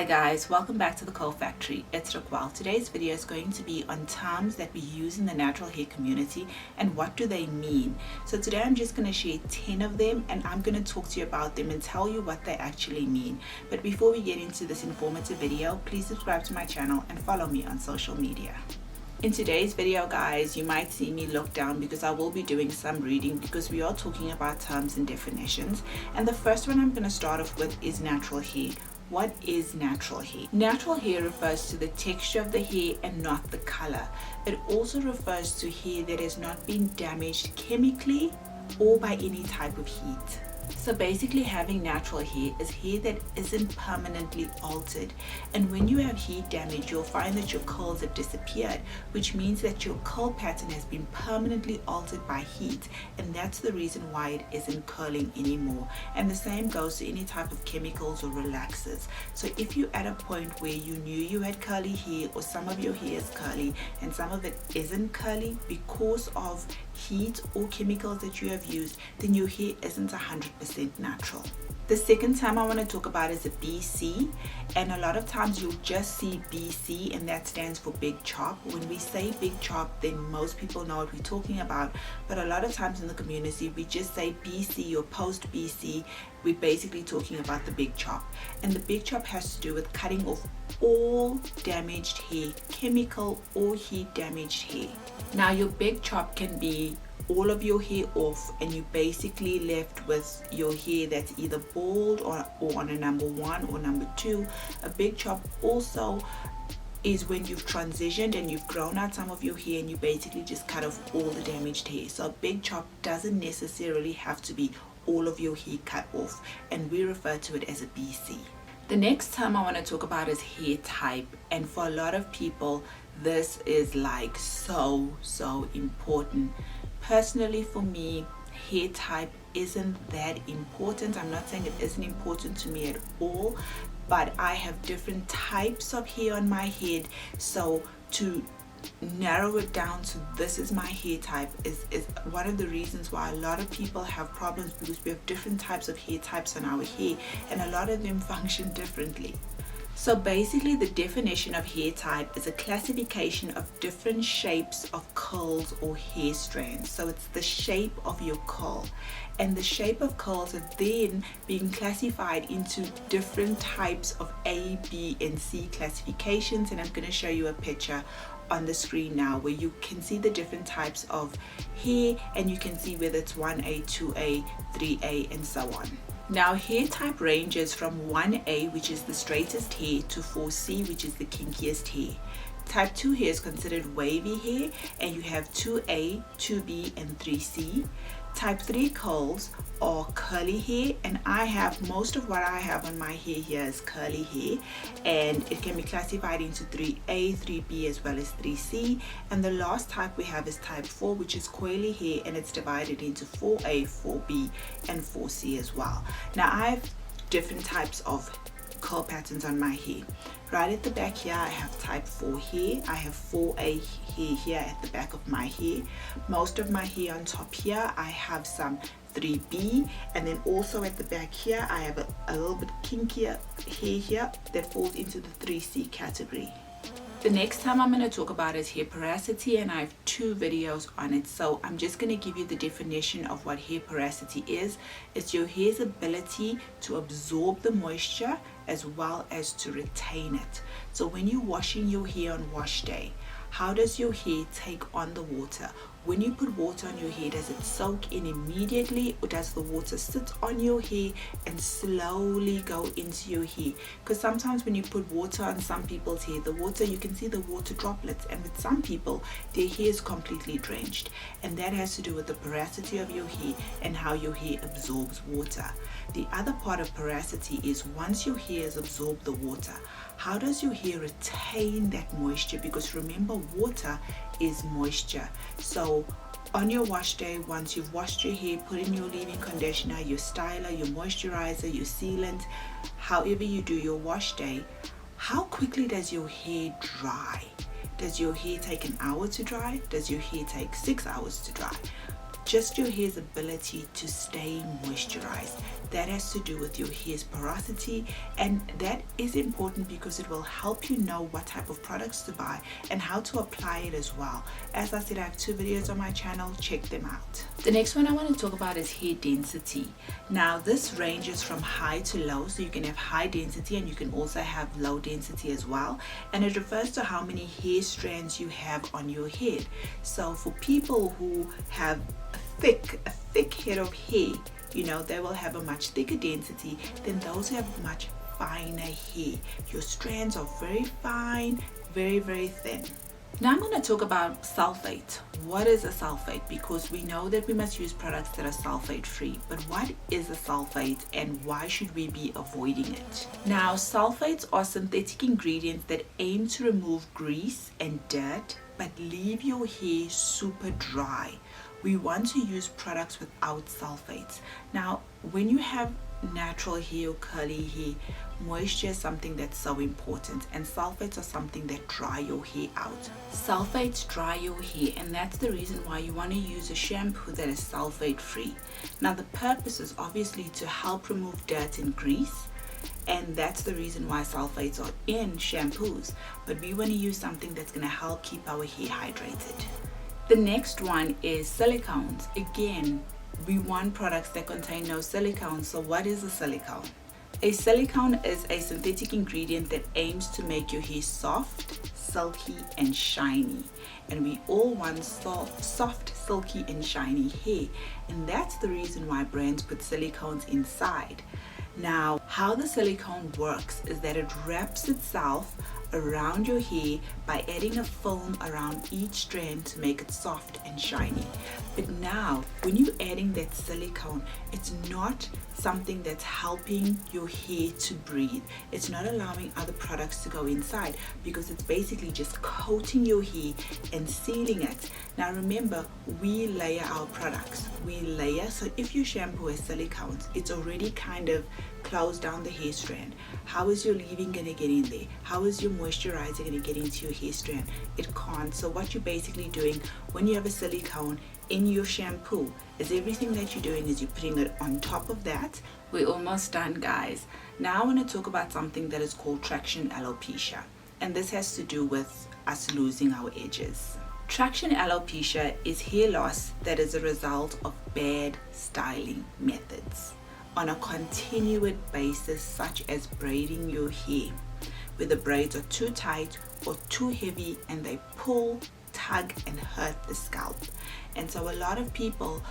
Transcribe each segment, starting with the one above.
guys, welcome back to the Curl Factory. It's Raquel. Today's video is going to be on terms that we use in the natural hair community and what do they mean. So today I'm just going to share 10 of them and I'm going to talk to you about them and tell you what they actually mean. But before we get into this informative video, please subscribe to my channel and follow me on social media. In today's video guys, you might see me look down because I will be doing some reading because we are talking about terms and definitions. And the first one I'm going to start off with is natural hair. What is natural hair? Natural hair refers to the texture of the hair and not the color. It also refers to hair that has not been damaged chemically or by any type of heat. So basically having natural hair is hair that isn't permanently altered, and when you have heat damage you'll find that your curls have disappeared, which means that your curl pattern has been permanently altered by heat, and that's the reason why it isn't curling anymore. And the same goes to any type of chemicals or relaxers. So if you're at a point where you knew you had curly hair, or some of your hair is curly and some of it isn't curly because of heat or chemicals that you have used, then your hair isn't 100% natural. The second term I want to talk about is a BC, and a lot of times you'll just see BC and that stands for big chop. When we say big chop, then most people know what we're talking about, but a lot of times in the community we just say BC or post BC. We're basically talking about the big chop, and the big chop has to do with cutting off all damaged hair, chemical or heat damaged hair. Now your big chop can be all of your hair off and you basically left with your hair that's either bald or on a number 1 or number 2. A big chop also is when you've transitioned and you've grown out some of your hair and you basically just cut off all the damaged hair. So a big chop doesn't necessarily have to be all of your hair cut off, and we refer to it as a BC. The next term I want to talk about is hair type, and for a lot of people this is like so important. Personally for me, hair type isn't that important. I'm not saying it isn't important to me at all, but I have different types of hair on my head, so to narrow it down to this is my hair type is one of the reasons why a lot of people have problems, because we have different types of hair types on our hair and a lot of them function differently. So basically the definition of hair type is a classification of different shapes of curls or hair strands. So it's the shape of your curl, and the shape of curls are then being classified into different types of A, B and C classifications, and I'm going to show you a picture on the screen now where you can see the different types of hair and you can see whether it's 1A, 2A, 3A and so on. Now hair type ranges from 1A, which is the straightest hair, to 4C, which is the kinkiest hair. Type 2 hair is considered wavy hair, and you have 2A, 2B and 3C. Type 3 curls are curly hair, and I have most of what I have on my hair here is curly hair, and it can be classified into 3A, 3B as well as 3C. And the last type we have is type 4, which is coily hair, and it's divided into 4A, 4B and 4C as well. Now I have different types of curl patterns on my hair. Right at the back here I have type 4 hair. I have 4A hair here at the back of my hair. Most of my hair on top here I have some 3B, and then also at the back here I have a little bit kinkier hair here that falls into the 3C category. The next time I'm going to talk about is hair porosity, and I have 2 videos on it, so I'm just going to give you the definition of what hair porosity is. It's your hair's ability to absorb the moisture as well as to retain it. So when you're washing your hair on wash day, how does your hair take on the water? When you put water on your hair, does it soak in immediately, or does the water sit on your hair and slowly go into your hair? Because sometimes when you put water on some people's hair, the water, you can see the water droplets, and with some people their hair is completely drenched, and that has to do with the porosity of your hair and how your hair absorbs water. The other part of porosity is once your hair has absorbed the water, how does your hair retain that moisture? Because remember, water is moisture. So on your wash day, once you've washed your hair, put in your leave-in conditioner, your styler, your moisturizer, your sealant, however you do your wash day, how quickly does your hair dry? Does your hair take an hour to dry? Does your hair take 6 hours to dry? Just your hair's ability to stay moisturized. That has to do with your hair's porosity, and that is important because it will help you know what type of products to buy and how to apply it as well. As I said, I have 2 videos on my channel, check them out. The next one I want to talk about is hair density. Now this ranges from high to low, so you can have high density and you can also have low density as well, and it refers to how many hair strands you have on your head. So for people who have a thick head of hair, you know, they will have a much thicker density than those who have much finer hair. Your strands are very fine, very thin. Now I'm going to talk about sulfate. What is a sulfate? Because we know that we must use products that are sulfate free, but what is a sulfate and why should we be avoiding it? Now sulfates are synthetic ingredients that aim to remove grease and dirt but leave your hair super dry. We want to use products without sulfates. Now when you have natural hair or curly hair, moisture is something that's so important, and sulfates are something that dry your hair out. Sulfates dry your hair, and that's the reason why you want to use a shampoo that is sulfate free. Now the purpose is obviously to help remove dirt and grease, and that's the reason why sulfates are in shampoos, but we want to use something that's going to help keep our hair hydrated. The next one is silicones. Again, we want products that contain no silicone. So what is a silicone? A silicone is a synthetic ingredient that aims to make your hair soft, silky and shiny, and we all want soft, silky and shiny hair, and that's the reason why brands put silicones inside. Now how the silicone works is that it wraps itself around your hair by adding a film around each strand to make it soft and shiny. But now when you're adding that silicone, it's not something that's helping your hair to breathe. It's not allowing other products to go inside, because it's basically just coating your hair and sealing it. Now remember, we layer our products. We layer, so if your shampoo has silicones, it's already kind of closed down the hair strand. How is your leave-in going to get in there? How is your moisturizer going to get into your hair strand? It can't. So what you're basically doing when you have a silicone in your shampoo is everything that you're doing is you're putting it on top of that. We're almost done, guys. Now I want to talk about something that is called traction alopecia, and this has to do with us losing our edges. Traction alopecia is hair loss that is a result of bad styling methods on a continued basis, such as braiding your hair, where the braids are too tight or too heavy and they pull, tug and hurt the scalp. And so a lot of people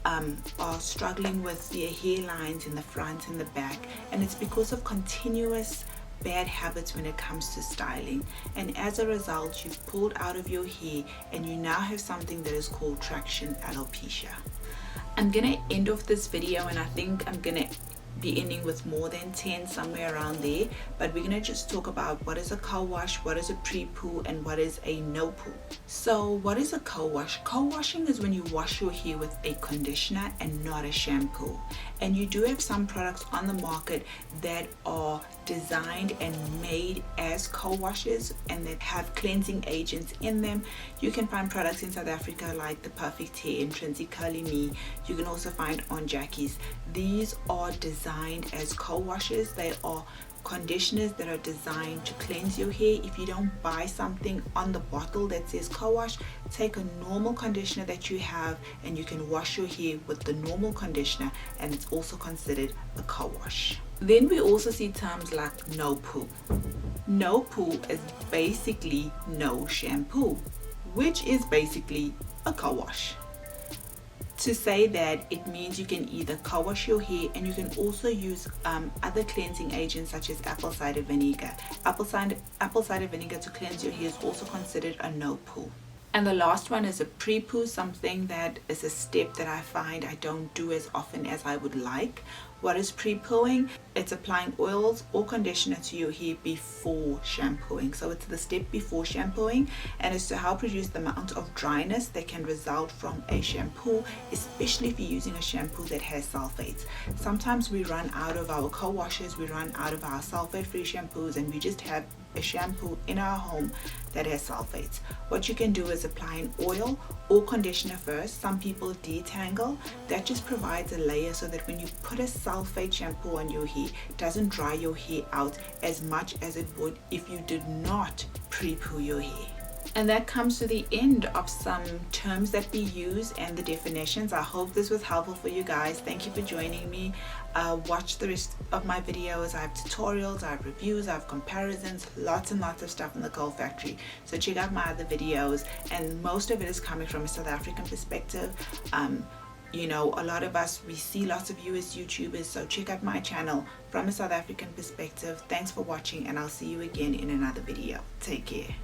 are struggling with their hairlines in the front and the back, and it's because of continuous bad habits when it comes to styling, and as a result you've pulled out of your hair and you now have something that is called traction alopecia. I'm gonna end off this video, and I think I'm gonna be ending with more than 10, somewhere around there, but we're gonna just talk about what is a co-wash, what is a pre-poo, and what is a no-poo. So what is a co-wash? Co-washing is when you wash your hair with a conditioner and not a shampoo, and you do have some products on the market that are designed and made as co-washes and that have cleansing agents in them. You can find products in South Africa like the Perfect Hair, Intrinsic Curly Me. You can also find on Jackie's. These are designed as co-washes. They are conditioners that are designed to cleanse your hair. If you don't buy something on the bottle that says co-wash, take a normal conditioner that you have and you can wash your hair with the normal conditioner, and it's also considered a co-wash. Then we also see terms like no-poo. No-poo is basically no shampoo, which is basically a co-wash. To say that, it means you can either co-wash your hair, and you can also use other cleansing agents such as apple cider vinegar. Apple cider vinegar to cleanse your hair is also considered a no-poo. And the last one is a pre-poo, something that is a step that I find I don't do as often as I would like. What is pre-pooing? It's applying oils or conditioner to your hair before shampooing. So it's the step before shampooing, and it's to help reduce the amount of dryness that can result from a shampoo, especially if you're using a shampoo that has sulfates. Sometimes we run out of our co-washes, we run out of our sulfate-free shampoos, and we just have a shampoo in our home that has sulfates. What you can do is apply an oil or conditioner first. Some people detangle. That just provides a layer so that when you put a sulfate shampoo on your hair, it doesn't dry your hair out as much as it would if you did not pre-poo your hair. And that comes to the end of some terms that we use and the definitions. I hope this was helpful for you guys. Thank you for joining me. Watch the rest of my videos. I have tutorials, I have reviews, I have comparisons, lots and lots of stuff in the Cold Factory. So check out my other videos, and most of it is coming from a South African perspective. You know, a lot of us, we see lots of you as YouTubers, so check out my channel from a South African perspective. Thanks for watching, and I'll see you again in another video. Take care.